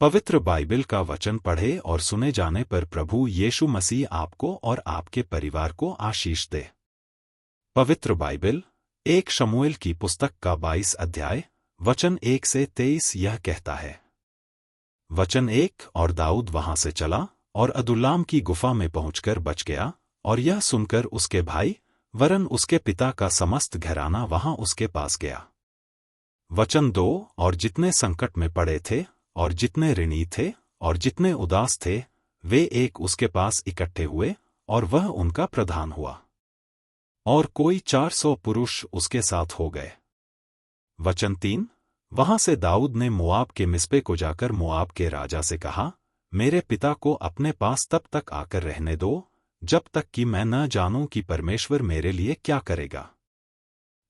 पवित्र बाइबल का वचन पढ़े और सुने जाने पर प्रभु यीशु मसीह आपको और आपके परिवार को आशीष दे। पवित्र बाइबल 1 शमूएल की पुस्तक का 22 अध्याय वचन 1 से 23 यह कहता है। वचन 1 और दाऊद वहां से चला और अदुल्लाम की गुफा में पहुंचकर बच गया, और यह सुनकर उसके भाई वरन उसके पिता का समस्त घराना वहां उसके पास गया। वचन 2 और जितने संकट में पड़े थे और जितने ऋणी थे और जितने उदास थे, वे एक उसके पास इकट्ठे हुए और वह उनका प्रधान हुआ, और कोई 400 पुरुष उसके साथ हो गए। वचन 3 वहां से दाऊद ने मोआब के मिस्पे को जाकर मोआब के राजा से कहा, मेरे पिता को अपने पास तब तक आकर रहने दो जब तक कि मैं न जानूं कि परमेश्वर मेरे लिए क्या करेगा।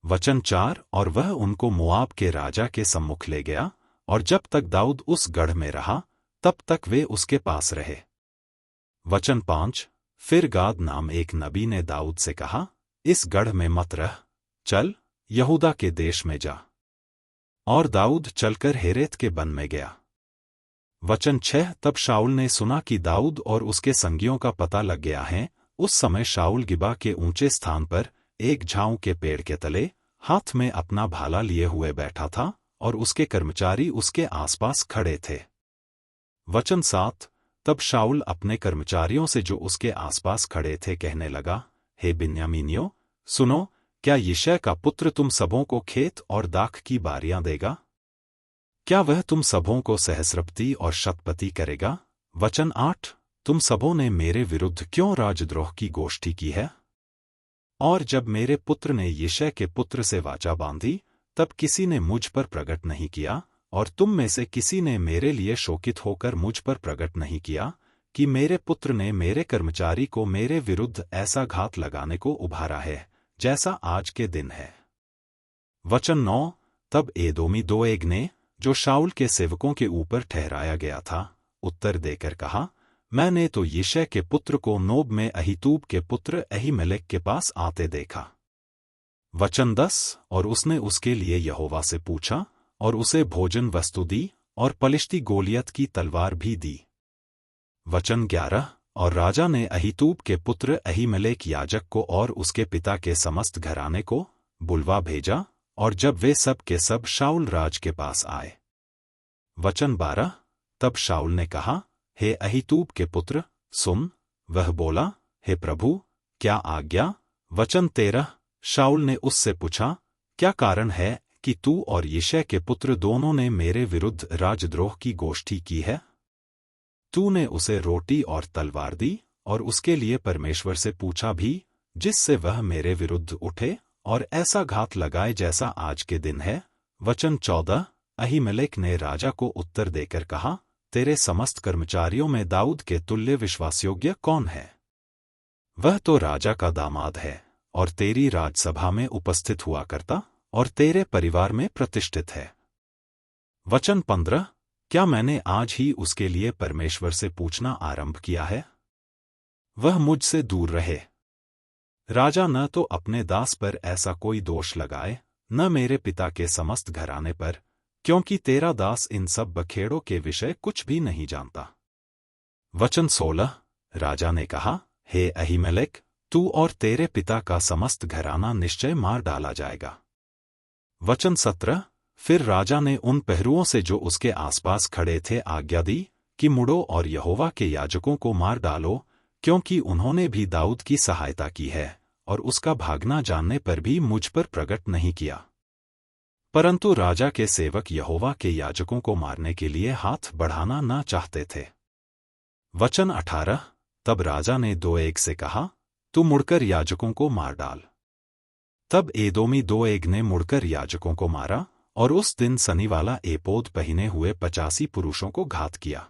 वचन 4 और वह उनको मोआब के राजा के सम्मुख ले गया, और जब तक दाऊद उस गढ़ में रहा तब तक वे उसके पास रहे। वचन 5 फिर गाद नाम एक नबी ने दाऊद से कहा, इस गढ़ में मत रह, चल यहूदा के देश में जा। और दाऊद चलकर हेरेत के वन में गया। वचन 6 तब शाऊल ने सुना कि दाऊद और उसके संगियों का पता लग गया है। उस समय शाऊल गिबा के ऊंचे स्थान पर एक झाऊ के पेड़ के तले हाथ में अपना भाला लिए हुए बैठा था, और उसके कर्मचारी उसके आसपास खड़े थे। वचन 7 तब शाऊल अपने कर्मचारियों से जो उसके आसपास खड़े थे कहने लगा, हे बिन्यामीनियों, सुनो, क्या यिशै का पुत्र तुम सबों को खेत और दाख की बारियां देगा? क्या वह तुम सबों को सहस्रपति और शतपति करेगा? वचन 8 तुम सबों ने मेरे विरुद्ध क्यों राजद्रोह की गोष्ठी की है? और जब मेरे पुत्र ने यिशै के पुत्र से वाचा बांधी तब किसी ने मुझ पर प्रगट नहीं किया, और तुम में से किसी ने मेरे लिए शोकित होकर मुझ पर प्रगट नहीं किया कि मेरे पुत्र ने मेरे कर्मचारी को मेरे विरुद्ध ऐसा घात लगाने को उभारा है जैसा आज के दिन है। वचन 9 तब एदोमी दोएग ने, जो शाऊल के सेवकों के ऊपर ठहराया गया था, उत्तर देकर कहा, मैंने तो यिशै के पुत्र को नोब में अहीतूब के पुत्र अहीमेलेक के पास आते देखा। वचन 10 और उसने उसके लिए यहोवा से पूछा और उसे भोजन वस्तु दी और पलिश्ती गोलियत की तलवार भी दी। वचन 11 और राजा ने अहीतूब के पुत्र अहीमेलेक याजक को और उसके पिता के समस्त घराने को बुलवा भेजा, और जब वे सब के सब शाऊल राज के पास आए। वचन 12 तब शाऊल ने कहा, हे अहीतूब के पुत्र, सुन। वह बोला, हे प्रभु, क्या आज्ञा? वचन 13 शाऊल ने उससे पूछा, क्या कारण है कि तू और यिशै के पुत्र दोनों ने मेरे विरुद्ध राजद्रोह की गोष्ठी की है? तूने उसे रोटी और तलवार दी, और उसके लिए परमेश्वर से पूछा भी, जिससे वह मेरे विरुद्ध उठे और ऐसा घात लगाए जैसा आज के दिन है। वचन 14 अहीमेलेक ने राजा को उत्तर देकर कहा, तेरे समस्त कर्मचारियों में दाऊद के तुल्य विश्वासयोग्य कौन है? वह तो राजा का दामाद है, और तेरी राजसभा में उपस्थित हुआ करता, और तेरे परिवार में प्रतिष्ठित है। वचन 15 क्या मैंने आज ही उसके लिए परमेश्वर से पूछना आरंभ किया है? वह मुझसे दूर रहे। राजा न तो अपने दास पर ऐसा कोई दोष लगाए, न मेरे पिता के समस्त घराने पर, क्योंकि तेरा दास इन सब बखेड़ों के विषय कुछ भी नहीं जानता। वचन 16 राजा ने कहा, हे अहीमेलेक, तू और तेरे पिता का समस्त घराना निश्चय मार डाला जाएगा। वचन 17 फिर राजा ने उन पहरुओं से जो उसके आसपास खड़े थे आज्ञा दी कि मुड़ो और यहोवा के याजकों को मार डालो, क्योंकि उन्होंने भी दाऊद की सहायता की है, और उसका भागना जानने पर भी मुझ पर प्रगट नहीं किया। परंतु राजा के सेवक यहोवा के याजकों को मारने के लिए हाथ बढ़ाना न चाहते थे। वचन 18 तब राजा ने दोएग से कहा, तू मुड़कर याजकों को मार डाल। तब एदोमी दोएग ने मुड़कर याजकों को मारा, और उस दिन सनीवाला एपोद पहने हुए 85 पुरुषों को घात किया।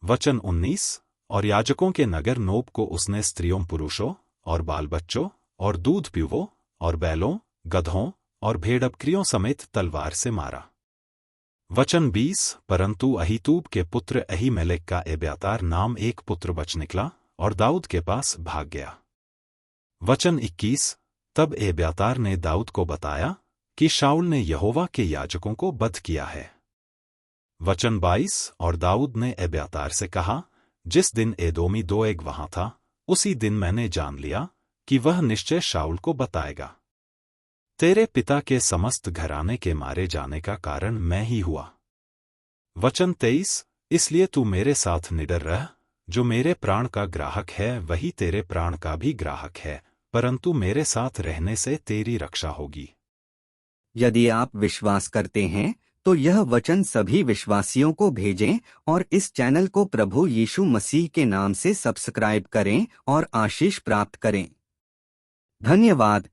वचन 19 और याजकों के नगर नोब को उसने स्त्रियों, पुरुषों और बाल बच्चों और दूध पीवों और बैलों, गधों और भेड़बकरियों समेत तलवार से मारा। वचन 20 परंतु अहीतूब के पुत्र अहीमेलेक का एब्यातार नाम एक पुत्र बच निकला, और दाऊद के पास भाग गया। वचन 21 तब एब्यातार ने दाऊद को बताया कि शाऊल ने यहोवा के याजकों को वध किया है। वचन 22। और दाऊद ने एब्यातार से कहा, जिस दिन एदोमी दोएग वहां था, उसी दिन मैंने जान लिया कि वह निश्चय शाऊल को बताएगा। तेरे पिता के समस्त घराने के मारे जाने का कारण मैं ही हुआ। वचन 23। इसलिए तू मेरे साथ निडर रह, जो मेरे प्राण का ग्राहक है वही तेरे प्राण का भी ग्राहक है, परंतु मेरे साथ रहने से तेरी रक्षा होगी। यदि आप विश्वास करते हैं तो यह वचन सभी विश्वासियों को भेजें और इस चैनल को प्रभु यीशु मसीह के नाम से सब्सक्राइब करें और आशीष प्राप्त करें। धन्यवाद।